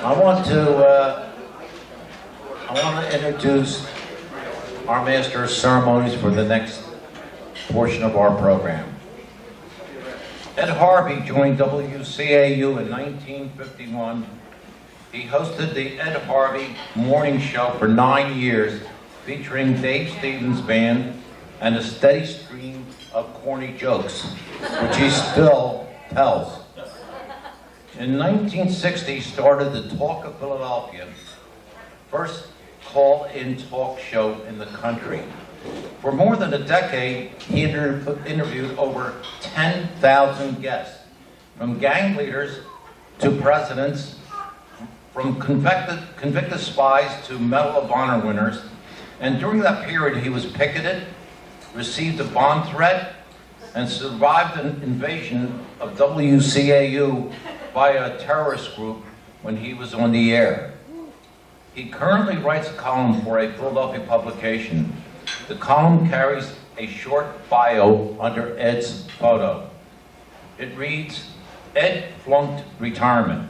I want to introduce our Master of Ceremonies for the next portion of our program. Ed Harvey joined WCAU in 1951. He hosted the Ed Harvey Morning Show for 9 years, featuring Dave Stevens' band and a steady stream of corny jokes, which he still tells. In 1960, he started the Talk of Philadelphia, first call-in talk show in the country. For more than a decade, he interviewed over 10,000 guests, from gang leaders to presidents, from convicted spies to Medal of Honor winners. And during that period, he was picketed, received a bomb threat, and survived an invasion of WCAU by a terrorist group when he was on the air. He currently writes a column for a Philadelphia publication. The column carries a short bio under Ed's photo. It reads, "Ed flunked retirement."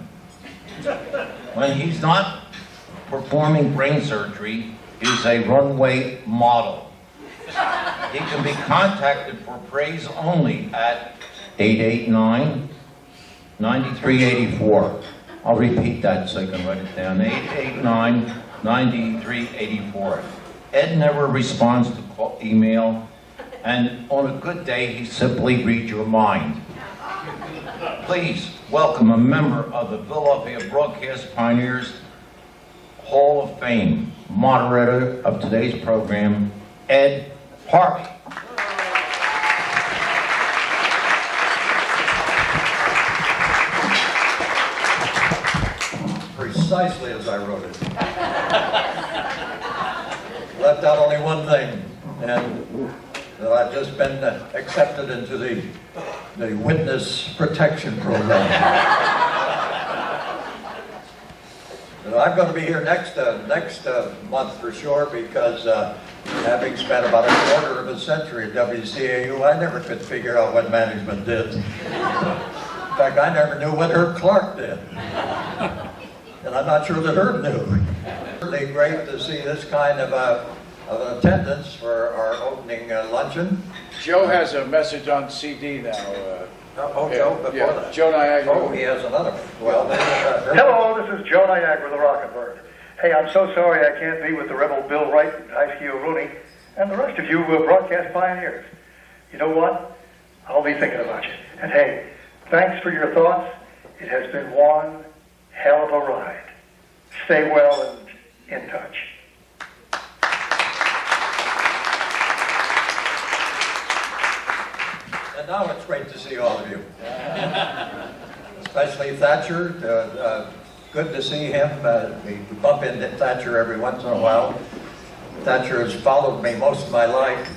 When he's not performing brain surgery, he's a runway model. He can be contacted for praise only at 889-9384. I'll repeat that so you can write it down. 889-9384. Ed never responds to email, and on a good day, he simply reads your mind. Please welcome a member of the Philadelphia Broadcast Pioneers Hall of Fame, moderator of today's program, Ed Harvey. Precisely as I wrote it. Left out only one thing, and that I've just been accepted into the witness protection program. I'm going to be here next month for sure, because having spent about a quarter of a century at WCAU, I never could figure out what management did. In fact, I never knew what Herb Clark did. And I'm not sure that Herb knew. Really great to see this kind of attendance for our opening luncheon. Joe has a message on CD now. Joe, before that. Joe Niagara. Oh, he has another one. Well, Hello, this is Joe Niagara, the Rocket Bird. Hey, I'm so sorry I can't be with the Rebel Bill Wright, Ice Cube Rooney, and the rest of you broadcast pioneers. You know what? I'll be thinking about you. And hey, thanks for your thoughts. It has been one hell of a ride. Stay well and in touch. And now it's great to see all of you. Especially Thatcher. Good to see him. We bump into Thatcher every once in a while. Thatcher has followed me most of my life.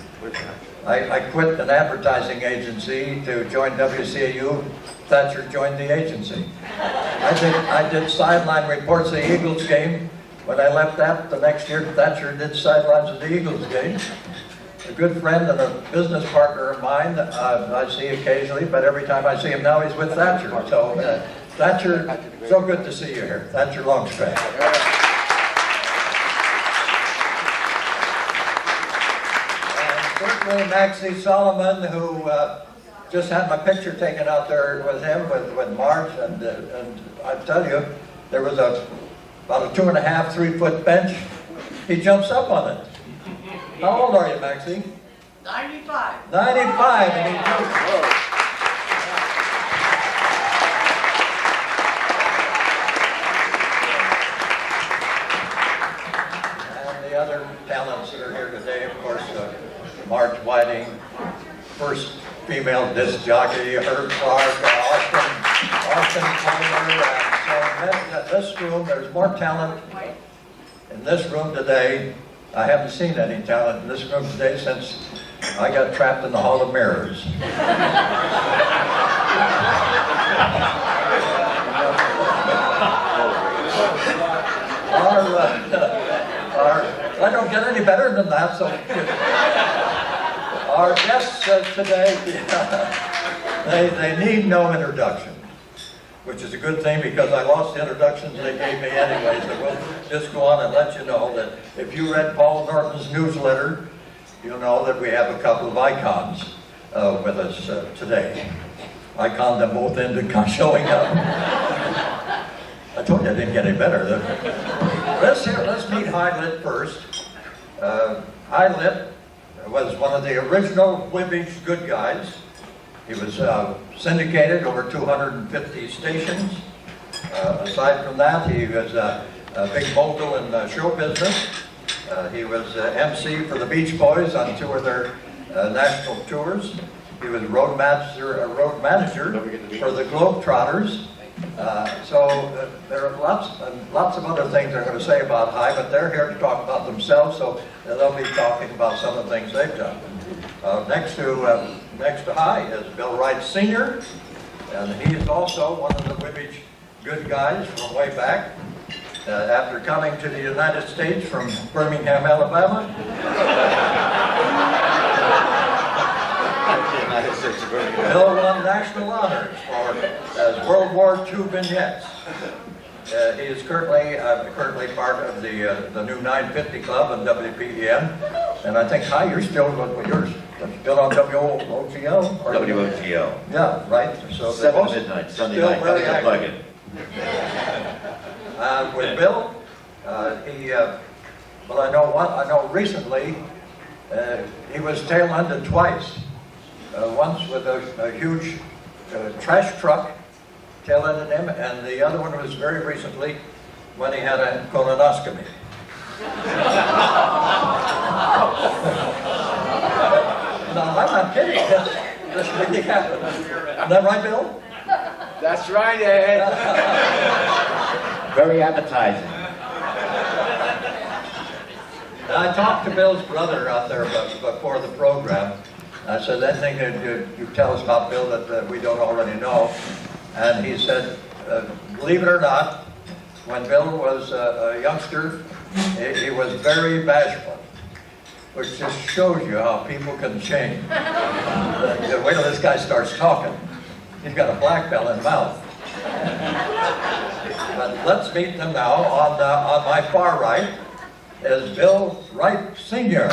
I quit an advertising agency to join WCAU. Thatcher joined the agency. I did sideline reports of the Eagles game. When I left that, the next year, Thatcher did sidelines of the Eagles game. A good friend and a business partner of mine I see occasionally, but every time I see him now, he's with Thatcher. So, Thatcher, so good to see you here. Thatcher Longspan. And certainly Maxie Solomon, who just had my picture taken out there with him, with Marge, and I tell you, there was about a 2.5, 3 foot bench. He jumps up on it. How old are you, Maxie? 95. 95, and he jumps. And the other talents that are here today, of course, Marge Whiting, first female disc jockey, Herb Clark, Austin Taylor, and so in this room, there's more talent in this room today. I haven't seen any talent in this room today since I got trapped in the Hall of Mirrors. I don't get any better than that, so our guests today, they need no introduction. which is a good thing because I lost the introductions they gave me anyway, so we'll just go on and let you know that if you read Paul Norton's newsletter, you'll know that we have a couple of icons with us today. Icon them both into showing up. I told you I didn't get any better. Let's meet Highlit first. Highlit was one of the original Whibbage good guys. He was syndicated over 250 stations. Aside from that, he was a big mogul in show business. He was MC for the Beach Boys on two of their national tours. He was road manager for the Globetrotters. So there are lots of other things they're going to say about High, but they're here to talk about themselves, so they'll be talking about some of the things they've done. Next to High is Bill Wright Sr., and he is also one of the Whibbage good guys from way back. After coming to the United States from Birmingham, Alabama. Bill won national honors for World War II vignettes. He is currently part of the new 950 Club on WPEM, and I think Hi, you're still on WOGL. WOGL. Yeah, right. So 7 to midnight, Sunday night. Plug it. With Bill, I know recently he was tail-ended twice. Once with a huge trash truck tail-ended him, and the other one was very recently when he had a colonoscopy. No, I'm not kidding. This really happened. Is that right, Bill? That's right, Ed. Very appetizing. I talked to Bill's brother out there before the program. I said, anything that you tell us about Bill that we don't already know? And he said, believe it or not, when Bill was a youngster, he was very bashful, which just shows you how people can change. Wait till this guy starts talking. He's got a black belt in the mouth. But let's meet them now. On my far right is Bill Wright Sr.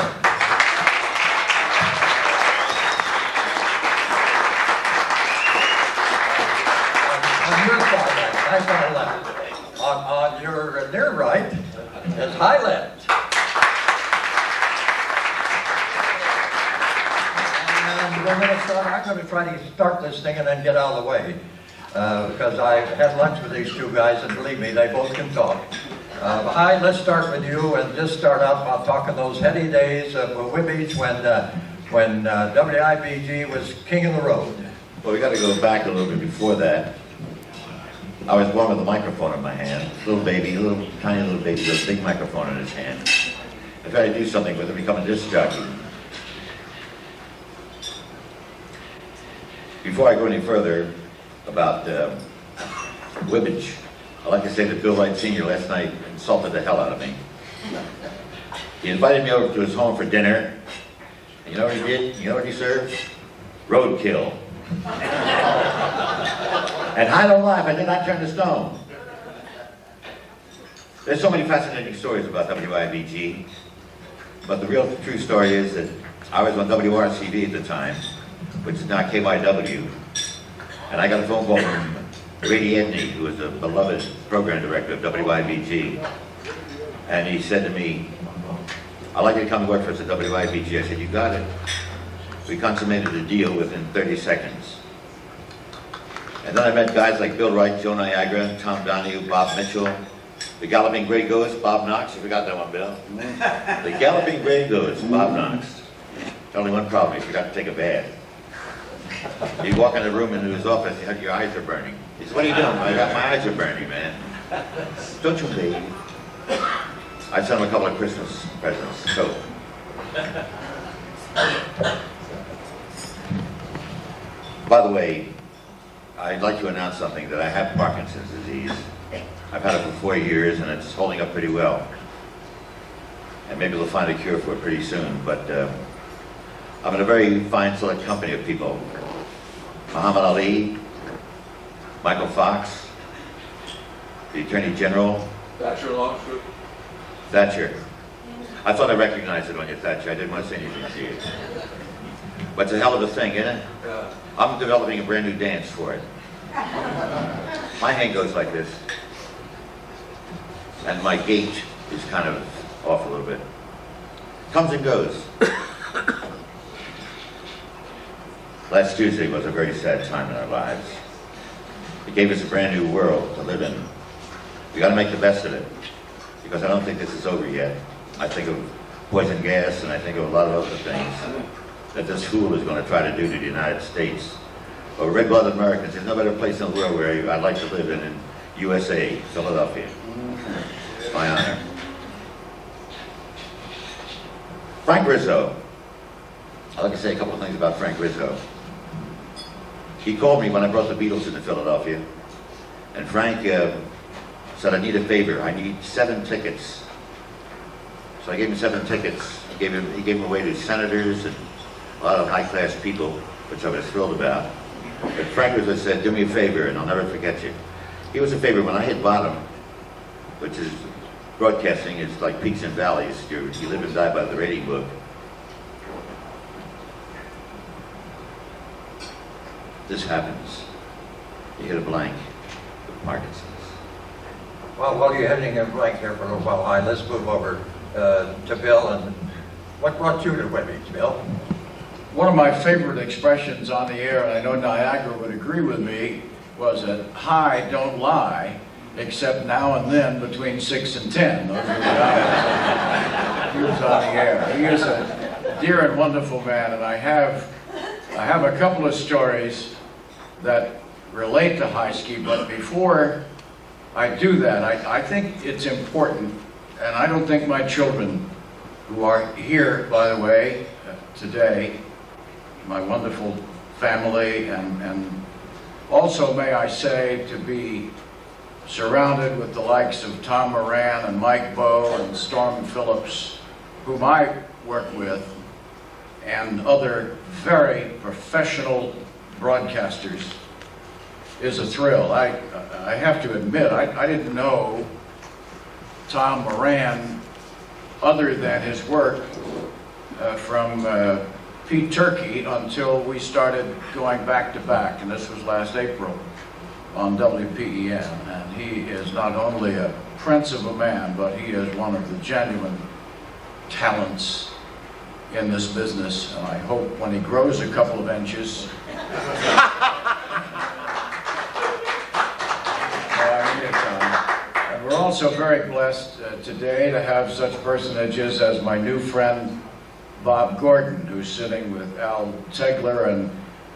On your far right, my far left. On your near right is Highland. And I'm going to try to start this thing and then get out of the way. Because I had lunch with these two guys, and believe me, they both can talk. Hi, let's start with you, and just start out by talking those heady days of Whibbage when WIBG was king of the road. Well, we got to go back a little bit before that. I was born with a microphone in my hand. Little baby, tiny little baby with a big microphone in his hand. I tried to do something with it, become a disc jockey. Before I go any further about Whibbage, I'd like to say that Bill Wright Sr. last night insulted the hell out of me. He invited me over to his home for dinner. And you know what he did? You know what he served? Roadkill. And I don't laugh, I did not turn to stone. There's so many fascinating stories about WIBG, but the real true story is that I was on WRCV at the time, which is now KYW, and I got a phone call from Grady Edney, who was a beloved program director of WIBG, and he said to me, I'd like you to come to work for us at WIBG. I said, you got it. We consummated the deal within 30 seconds. And then I met guys like Bill Wright, Joe Niagara, Tom Donahue, Bob Mitchell, the Galloping Gray Ghost, Bob Knox. You forgot that one, Bill? The Galloping Gray Ghost, Bob Knox. Only one problem, he forgot to take a bath. You walk in the room into his office, your eyes are burning. He said, what are you doing? I got my eyes are burning, man. Don't you bathe? I sent him a couple of Christmas presents, so. By the way, I'd like to announce something, that I have Parkinson's disease. I've had it for 4 years and it's holding up pretty well. And maybe we'll find a cure for it pretty soon, but I'm in a very fine select company of people. Muhammad Ali, Michael Fox, the Attorney General, That's your lawsuit. Thatcher. I thought I recognized it on you, Thatcher. I didn't want to say anything to you. But it's a hell of a thing, isn't it? Yeah. I'm developing a brand new dance for it. My hand goes like this. And my gait is kind of off a little bit. Comes and goes. Last Tuesday was a very sad time in our lives. It gave us a brand new world to live in. We got to make the best of it, because I don't think this is over yet. I think of poison gas, and I think of a lot of other things that this fool is going to try to do to the United States. But red-blooded Americans, there's no better place in the world where I'd like to live in USA, Philadelphia. It's my honor. Frank Rizzo. I'd like to say a couple of things about Frank Rizzo. He called me when I brought the Beatles into Philadelphia, and Frank said, I need a favor. I need 7 tickets. So I gave him 7 tickets. He gave them away to senators and a lot of high-class people, which I was thrilled about. But Frank Rizzo said, do me a favor, and I'll never forget you. He was a favor. When I hit bottom, which is broadcasting, is like peaks and valleys. You live and die by the rating book. This happens. You hit a blank with Parkinson's. Well, while you're hitting a blank here for a little while, let's move over to Bill. And what brought you to Webby, Bill? One of my favorite expressions on the air, and I know Niagara would agree with me, was that "hi, don't lie," except now and then between 6 and 10. Those are the times he was on the air. He is a dear and wonderful man, and I have a couple of stories that relate to high ski, but before I do that, I think it's important, and I don't think my children, who are here, by the way, today, my wonderful family, and also, may I say, to be surrounded with the likes of Tom Moran and Mike Bowe and Storm Phillips, whom I work with, and other very professional broadcasters, is a thrill. I have to admit, I didn't know Tom Moran other than his work from Pete Turkey until we started going back to back, and this was last April on WPEN. And he is not only a prince of a man, but he is one of the genuine talents in this business, and I hope when he grows a couple of inches, and we're also very blessed today to have such personages as my new friend Bob Gordon, who's sitting with Al Tegler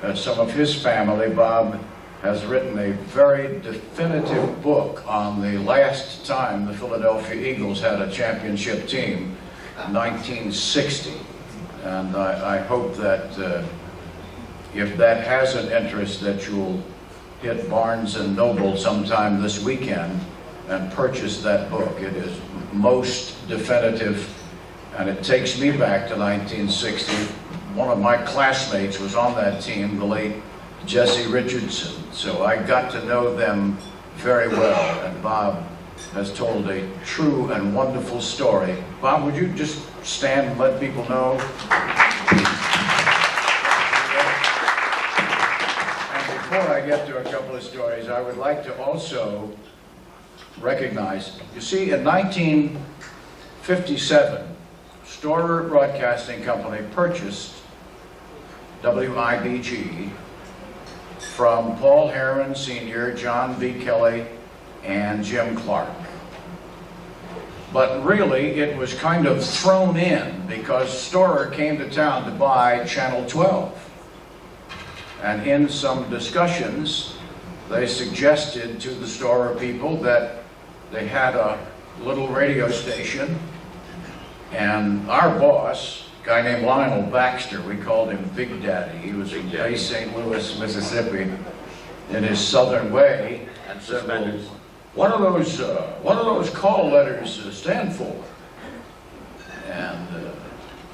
and some of his family. Bob has written a very definitive book on the last time the Philadelphia Eagles had a championship team, 1960. And I hope that if that has an interest, that you'll hit Barnes and Noble sometime this weekend and purchase that book. It is most definitive, and it takes me back to 1960. One of my classmates was on that team, the late Jesse Richardson, so I got to know them very well, and Bob has told a true and wonderful story. Bob, would you just stand and let people know? And before I get to a couple of stories, I would like to also recognize, you see, in 1957, Storer Broadcasting Company purchased WIBG from Paul Herron Sr., John B. Kelly, and Jim Clark. But really, it was kind of thrown in because Storer came to town to buy Channel 12. And in some discussions, they suggested to the Storer people that they had a little radio station, and our boss, a guy named Lionel Baxter, we called him Big Daddy. He was from Bay St. Louis, Mississippi, in his southern way, And said, well, suspenders. what do those call letters stand for? And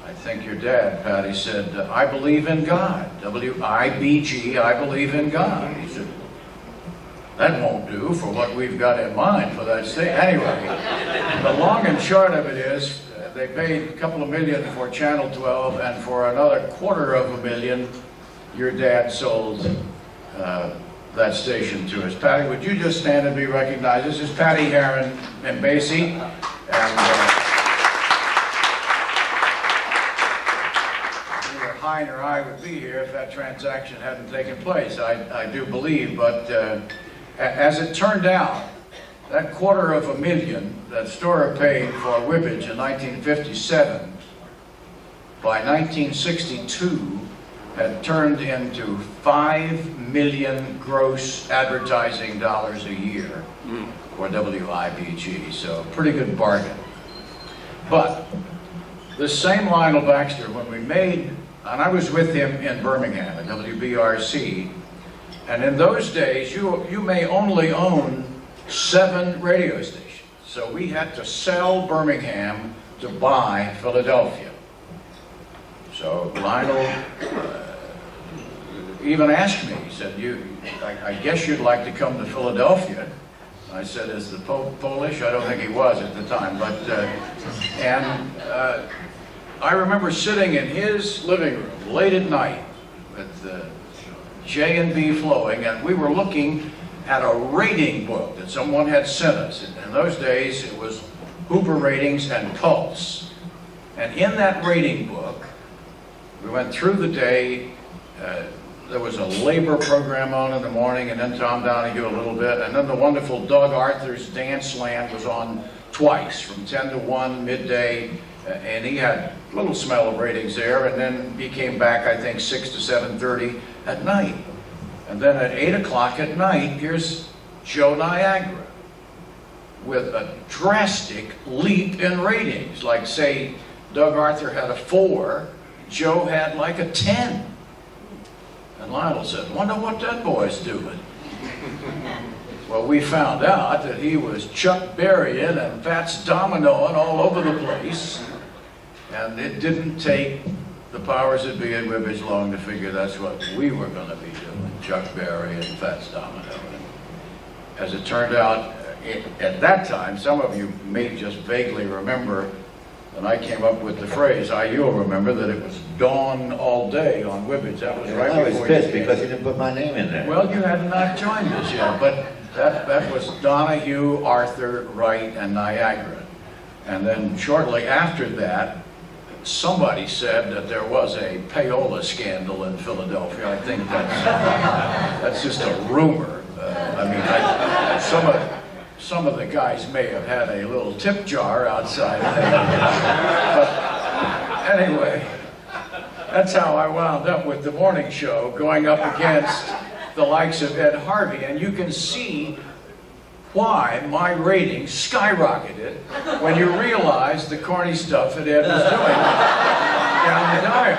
I think your dad, Patty, said, I believe in God. WIBG, I believe in God. He said, That won't do for what we've got in mind for that state. Anyway, the long and short of it is, they paid a couple of million for Channel 12, and for another $250,000, your dad sold that station to us. Patty, would you just stand and be recognized? This is Patty Heron and Basie. And neither Hein or I would be here if that transaction hadn't taken place, I do believe. But as it turned out, that $250,000 that Storer paid for Wibbage in 1957, by 1962, had turned into $5 million gross advertising dollars a year for WIBG, so pretty good bargain. But this same Lionel Baxter, when we made, and I was with him in Birmingham at WBRC, and in those days you may only own 7 radio stations. So we had to sell Birmingham to buy Philadelphia. So Lionel even asked me, he said, I guess you'd like to come to Philadelphia. I said, is the Pope Polish? I don't think he was at the time, but, I remember sitting in his living room late at night with J&B flowing, and we were looking at a rating book that someone had sent us. In those days, it was Hoover Ratings and Pulse. And in that rating book, we went through the day. There was a labor program on in the morning, and then Tom Donahue a little bit, and then the wonderful Doug Arthur's Dance Land was on twice, from 10 to 1, midday, and he had a little smell of ratings there, and then he came back, I think, 6 to 7:30 at night. And then at 8 o'clock at night, here's Joe Niagara with a drastic leap in ratings. Like, say, Doug Arthur had a 4, Joe had like a 10. And Lionel said, wonder what that boy's doing. Well, we found out that he was Chuck Berrying and Fats Dominoing all over the place. And it didn't take the powers that be at Wibbage long to figure that's what we were going to be doing, Chuck Berry and Fats Domino. As it turned out, at that time, some of you may just vaguely remember, when I came up with the phrase, you'll remember that it was dawn all day on Wibbage. That was right I was before pissed you came. because you didn't put my name in there. Well, you had not joined us yet, but that was Donahue, Arthur, Wright, and Niagara. And then shortly after that, somebody said that there was a payola scandal in Philadelphia. I think that's just a rumor. Some of the guys may have had a little tip jar outside. But anyway, that's how I wound up with the morning show, going up against the likes of Ed Harvey. And you can see why my ratings skyrocketed when you realize the corny stuff that Ed was doing down the dial.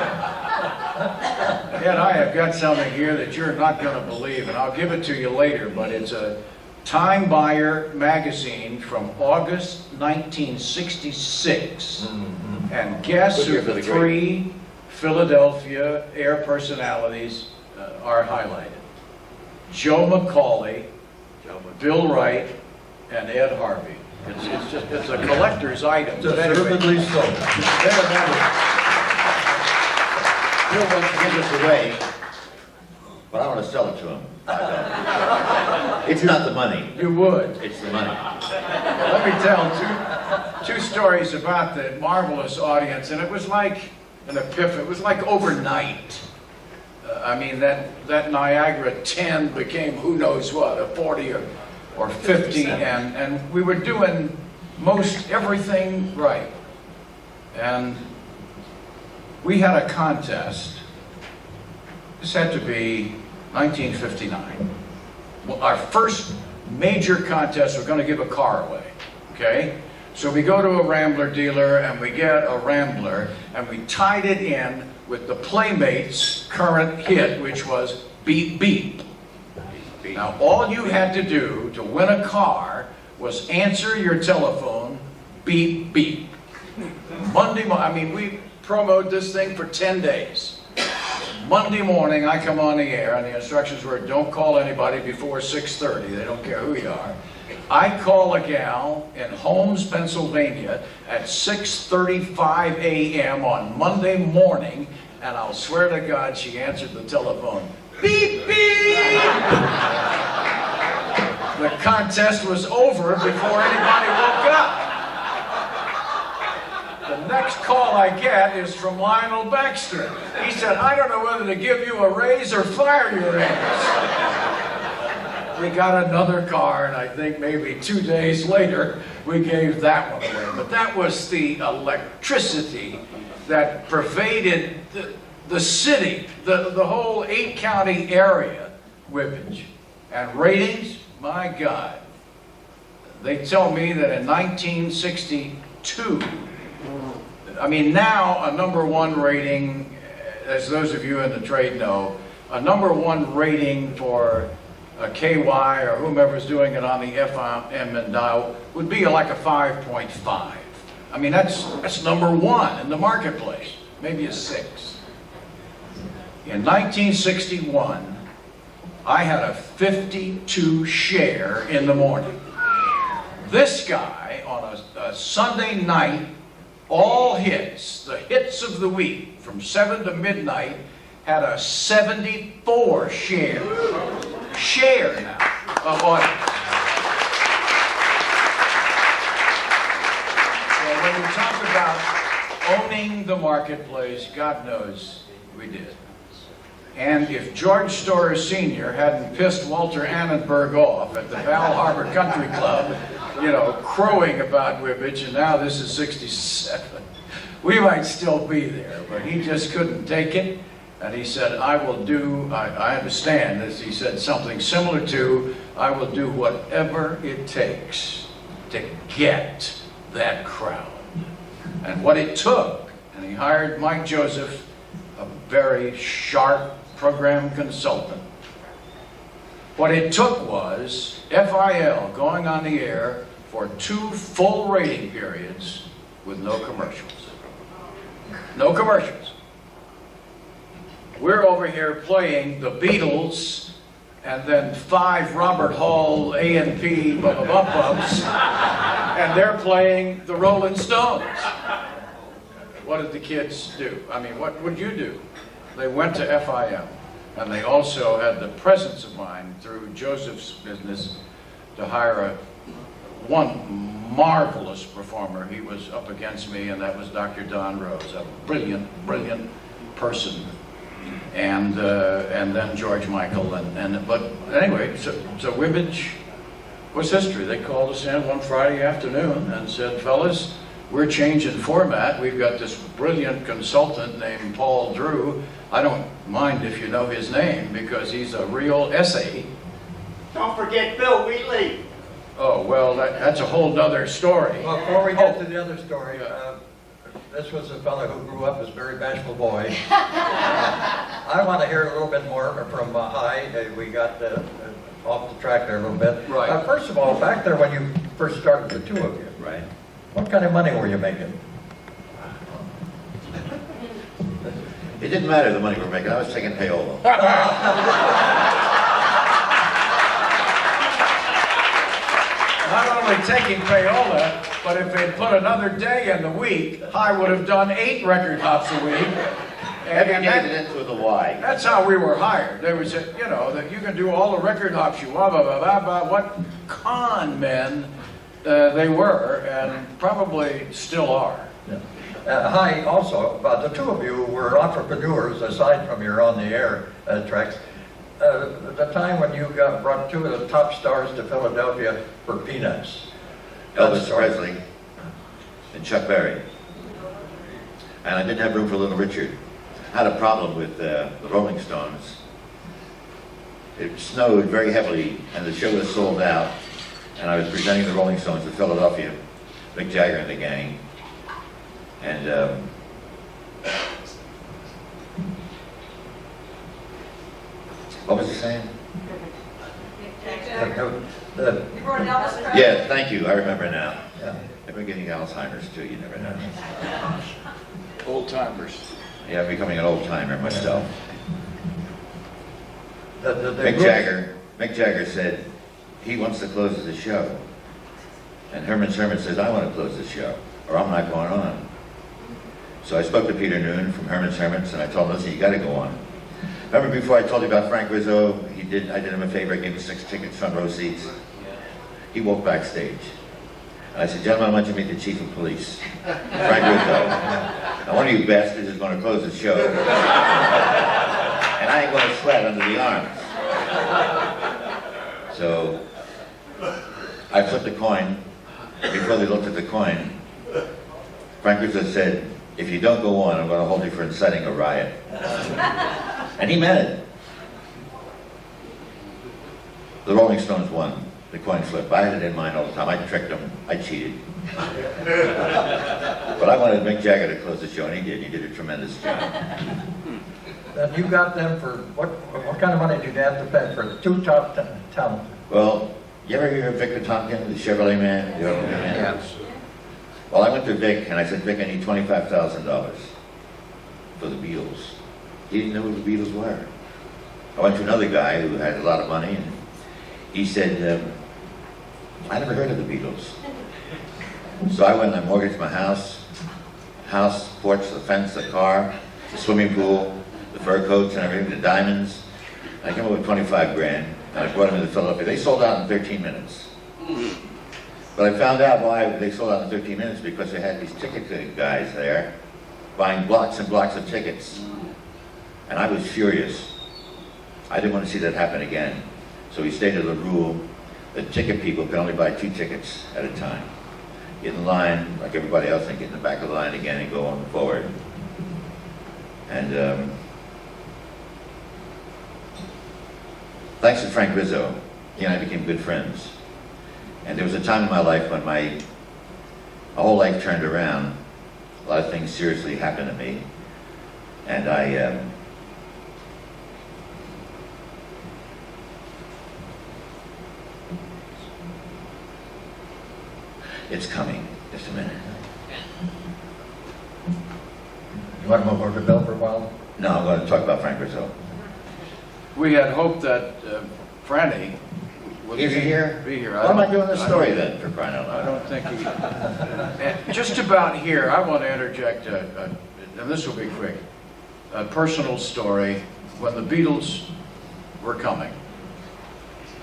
Ed, I have got something here that you're not going to believe, and I'll give it to you later, but it's a Time Buyer magazine from August 1966. And guess who the 3 Philadelphia air personalities are highlighted? Joe McCauley, Bill Wright, and Ed Harvey. It's a collector's item. Deservedly so. Bill wants to give this away, but I want to sell it to him. I don't. It's not the money. You would. It's the money. Let me tell two stories about the marvelous audience, and it was like an epiphany. It was like overnight. That Niagara 10 became who knows what, a 40 or 50, and we were doing most everything right. And we had a contest. This had to be 1959. Well, our first major contest, we're going to give a car away, okay? So we go to a Rambler dealer and we get a Rambler and we tied it in with the Playmates' current hit, which was Beep Beep. Now, all you had to do to win a car was answer your telephone, beep, beep. We promoted this thing for 10 days. Monday morning, I come on the air, and the instructions were, don't call anybody before 6:30. They don't care who you are. I call a gal in Holmes, Pennsylvania at 6:35 a.m. on Monday morning, and I'll swear to God she answered the telephone. Beep, beep! The contest was over before anybody woke up. The next call I get is from Lionel Baxter. He said, I don't know whether to give you a raise or fire your ass. We got another car, and I think maybe 2 days later, we gave that one away. But that was the electricity that pervaded the city, the whole 8-county area, Whippage. And ratings, my God. They tell me that in 1962, I mean, now a #1 rating, as those of you in the trade know, a #1 rating for a KY or whomever's doing it on the FM and dial would be like a 5.5. I mean, that's #1 in the marketplace, maybe a 6. In 1961, I had a 52 share in the morning. This guy on a Sunday night, all hits, the hits of the week from 7 to midnight, had a 74 share now of audience. So when we talk about owning the marketplace, God knows we did. And if George Storer Sr. hadn't pissed Walter Annenberg off at the Val Harbor Country Club, you know, crowing about Whippage, and now this is 67, we might still be there, but he just couldn't take it. And he said, I understand, as he said something similar to, I will do whatever it takes to get that crowd. And what it took, and he hired Mike Joseph, a very sharp program consultant. What it took was FIL going on the air for 2 full rating periods with no commercials. No commercials. We're over here playing the Beatles and then 5 Robert Hall A&P bumps, and they're playing the Rolling Stones. What did the kids do? I mean, what would you do? They went to FIM, and they also had the presence of mind through Joseph's business to hire one marvelous performer. He was up against me, and that was Dr. Don Rose, a brilliant, brilliant person. And then George Michael, but anyway, so Whippage was history. They called us in one Friday afternoon and said, fellas, we're changing format. We've got this brilliant consultant named Paul Drew. I don't mind if you know his name because he's a real essay. Don't forget Bill Wheatley. Oh, well, that's a whole nother story. Well, before we get to the other story, this was a fellow who grew up as a very bashful boy. I want to hear a little bit more from High. We got off the track there a little bit. Right. First of all, back there when you first started, the 2 of you, Right. what kind of money were you making? It didn't matter the money we were making. I was taking payola. Not only taking payola, but if they'd put another day in the week, I would have done 8 record hops a week. Every And day that, it ends with a Y. that's how we were hired. There was a, you know, that you can do all the record hops you want, blah, blah, blah, blah. What con men they were, and probably still are. Hi, also, the 2 of you were entrepreneurs, aside from your on-the-air tracks. The time when you brought 2 of the top stars to Philadelphia for peanuts. Elvis Presley and Chuck Berry. And I didn't have room for Little Richard. I had a problem with the Rolling Stones. It snowed very heavily, and the show was sold out. And I was presenting the Rolling Stones in Philadelphia, Mick Jagger and the gang. And what was he saying? You brought Elvis Presley? Yeah, thank you. I remember now. Yeah. I've been getting Alzheimer's too. You never know. Old timers. Yeah, I'm becoming an old timer myself. Mick Jagger said he wants to close the show. And Herman says, I want to close the show, or I'm not going on. So I spoke to Peter Noon from Herman's Hermits, and I told him, listen, you got to go on. Remember before I told you about Frank Rizzo, I did him a favor, I gave him 6 tickets, front row seats. He walked backstage. And I said, gentlemen, I want you to meet the chief of police, Frank Rizzo. Now one of you bastards is going to close the show. And I ain't going to sweat under the arms. So I flipped a coin. Before they looked at the coin, Frank Rizzo said, if you don't go on, I'm going to hold you for inciting a riot. And he meant it. The Rolling Stones won the coin flip. I had it in mind all the time. I tricked them. I cheated. But I wanted Mick Jagger to close the show, and he did. He did a tremendous job. And you got them for, what kind of money did you have to pay for 2 top talent? Well, you ever hear of Victor Tompkins, the Chevrolet man? The automobile man? Yes. Well, I went to Vic, and I said, Vic, I need $25,000 for the Beatles. He didn't know who the Beatles were. I went to another guy who had a lot of money, and he said, I never heard of the Beatles. So I went and I mortgaged my house, porch, the fence, the car, the swimming pool, the fur coats and everything, the diamonds. I came up with 25 grand, and I brought them to Philadelphia. They sold out in 13 minutes. But I found out why they sold out in 13 minutes, because they had these ticket guys there buying blocks and blocks of tickets. And I was furious. I didn't want to see that happen again. So we stated a rule that ticket people could only buy 2 tickets at a time. Get in line like everybody else and get in the back of the line again and go on forward. And thanks to Frank Rizzo, he and I became good friends. And there was a time in my life when my whole life turned around. A lot of things seriously happened to me. And it's coming. Just a minute. You want to move over to Bill for a while? No, I'm going to talk about Frank Rizzo. We had hoped that Franny would Is he here? be here. Why am I doing this story then, for crying out I loud? don't think he... Just about here, I want to interject, and this will be quick, a personal story. When the Beatles were coming,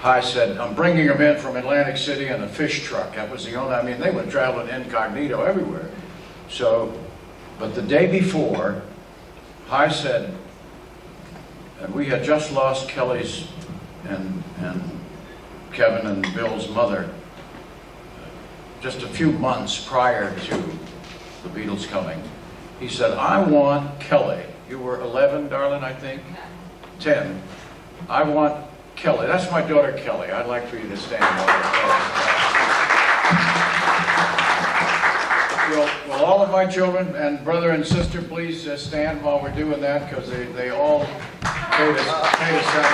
I said, I'm bringing them in from Atlantic City in a fish truck. That was the only, I mean, they were traveling incognito everywhere. So, but the day before, I said, and we had just lost Kelly's and Kevin and Bill's mother just a few months prior to the Beatles coming. He said, I want Kelly. You were 11, darling, I think? 10. I want Kelly. That's my daughter, Kelly. I'd like for you to stand while will all of my children and brother and sister please stand while we're doing that, because they all paid us that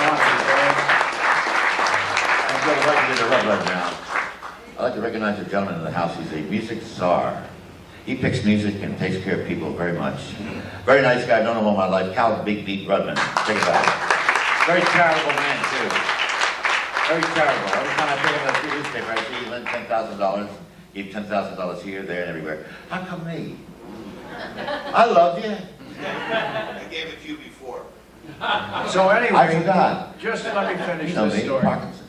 I'd like to recognize the gentleman in the house. He's a music czar. He picks music and takes care of people very much. Very nice guy. I've known him all my life. Cal Big Beat Rudman. Take it back. Very charitable man, too. Very charitable. Every time I pick him up the newspaper, I see he lent $10,000. Give $10,000 here, there, and everywhere. How come me? I love you. I gave it to you before. right. So anyway, I forgot. just let me finish You know this me, story. Parkinson's.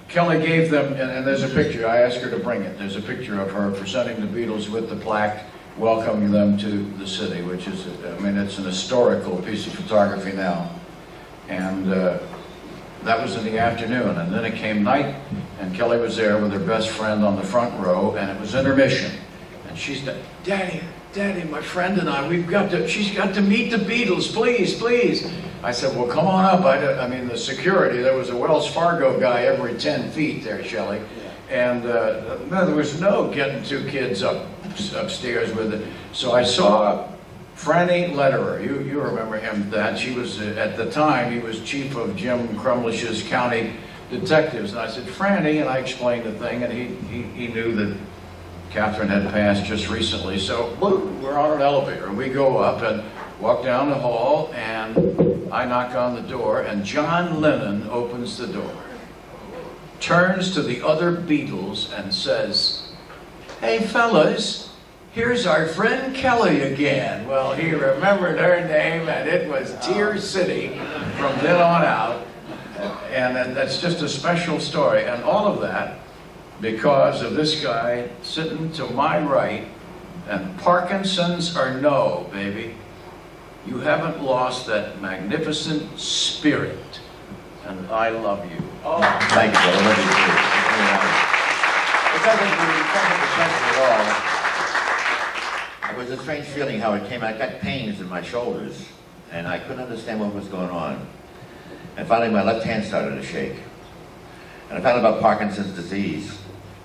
Kelly gave them, and there's a picture, I asked her to bring it. There's a picture of her presenting the Beatles with the plaque, welcoming them to the city, which is, I mean, it's an historical piece of photography now. And that was in the afternoon, and then it came night, and Kelly was there with her best friend on the front row, and it was intermission. And she said, Daddy, my friend and I, she's got to meet the Beatles, please, please. I said, well, come on up. I mean, the security, there was a Wells Fargo guy every 10 feet there, Shelley. And no, there was no getting 2 kids upstairs with it. So I saw Franny Lederer. You remember him, that. She was, at the time, he was chief of Jim Crumlish's county detectives. And I said, Franny, and I explained the thing, and he knew that Catherine had passed just recently. So we're on an elevator, and we go up and walk down the hall, and I I knock on the door, and John Lennon opens the door, turns to the other Beatles and says, "Hey fellas, here's our friend Kelly again." Well, he remembered her name, and it was Tear City from then on out. And that's just a special story. And all of that because of this guy sitting to my right. And Parkinson's or no, baby, you haven't lost that magnificent spirit. And I love you. Oh. Thank you, brother. Love you too. It was a strange feeling how it came. I got pains in my shoulders, and I couldn't understand what was going on. And finally, my left hand started to shake. And I found out about Parkinson's disease.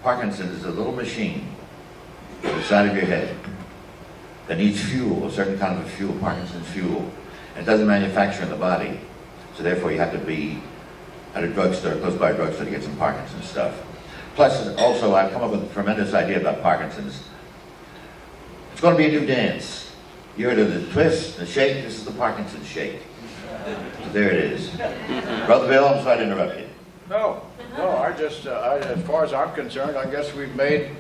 Parkinson's is a little machine on the side of your head that needs fuel, a certain kind of a fuel, Parkinson's fuel. And it doesn't manufacture in the body. So therefore, you have to be at a drugstore, close by a drugstore, to get some Parkinson's stuff. Plus, also, I've come up with a tremendous idea about Parkinson's. It's going to be a new dance. You heard of the twist, the shake. This is the Parkinson's shake. So there it is. Brother Bill, I'm sorry to interrupt you. No, as far as I'm concerned, I guess we've made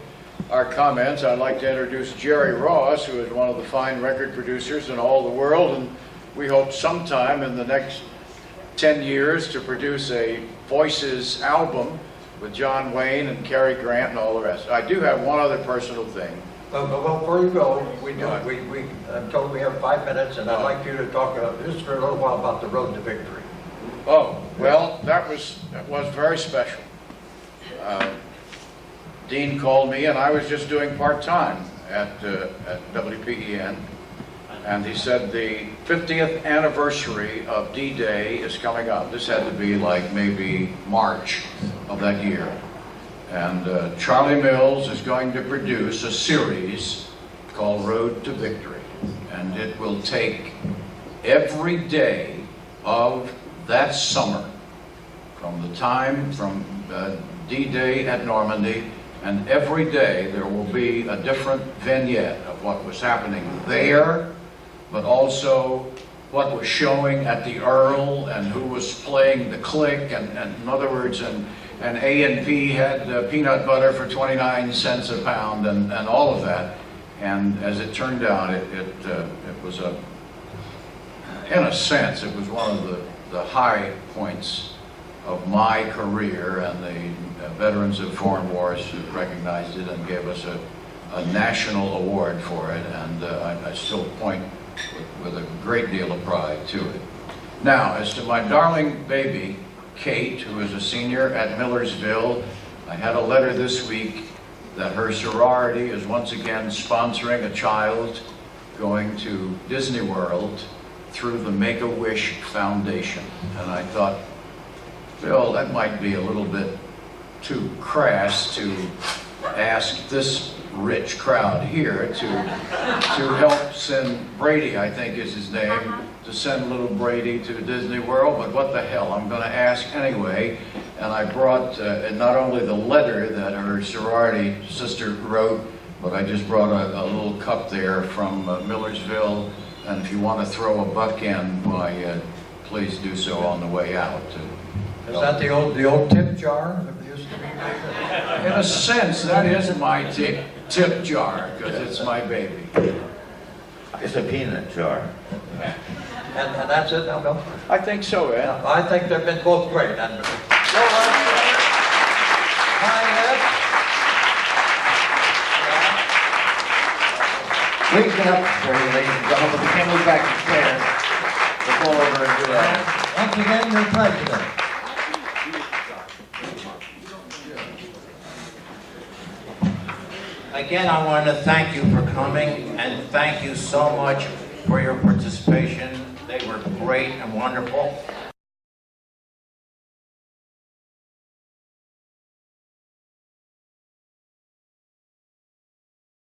our comments. I'd like to introduce Jerry Ross, who is one of the fine record producers in all the world, and we hope sometime in the next 10 years to produce a Voices album with John Wayne and Cary Grant and all the rest. I do have one other personal thing. Well, before you go, I'm told we have 5 minutes, and I'd like you to talk just for a little while about the road to victory. Oh, well, that was very special. Dean called me, and I was just doing part-time at WPEN, and he said the 50th anniversary of D-Day is coming up. This had to be like maybe March of that year. And Charlie Mills is going to produce a series called Road to Victory. And it will take every day of that summer, from the time from D-Day at Normandy, and every day there will be a different vignette of what was happening there, but also what was showing at the Earl and who was playing the click, and in other words, and A&P had peanut butter for 29 cents a pound, and all of that. And as it turned out, it was in a sense, it was one of the high points of my career, and the Veterans of Foreign Wars recognized it and gave us a national award for it, and I still point with a great deal of pride to it. Now, as to my darling baby, Kate, who is a senior at Millersville, I had a letter this week that her sorority is once again sponsoring a child going to Disney World through the Make-A-Wish Foundation. And I thought, Bill, that might be a little bit too crass to ask this rich crowd here to help send Brady, I think is his name, to send little Brady to Disney World, but what the hell, I'm going to ask anyway. And I brought not only the letter that her sorority sister wrote, but I just brought a little cup there from Millersville, and if you want to throw a buck in, why, please do so on the way out. Is that the old tip jar that used to be? In a sense, that is my tip jar, because it's my baby. It's a peanut jar. And that's it now, Bill? I think so, Ed. I think they've been both great. And Please get up for you, ladies and gentlemen, but we can't move back to chairs. The floor over and do that. once again, your president. Again, I want to thank you for coming, and thank you so much for your participation. They were great and wonderful.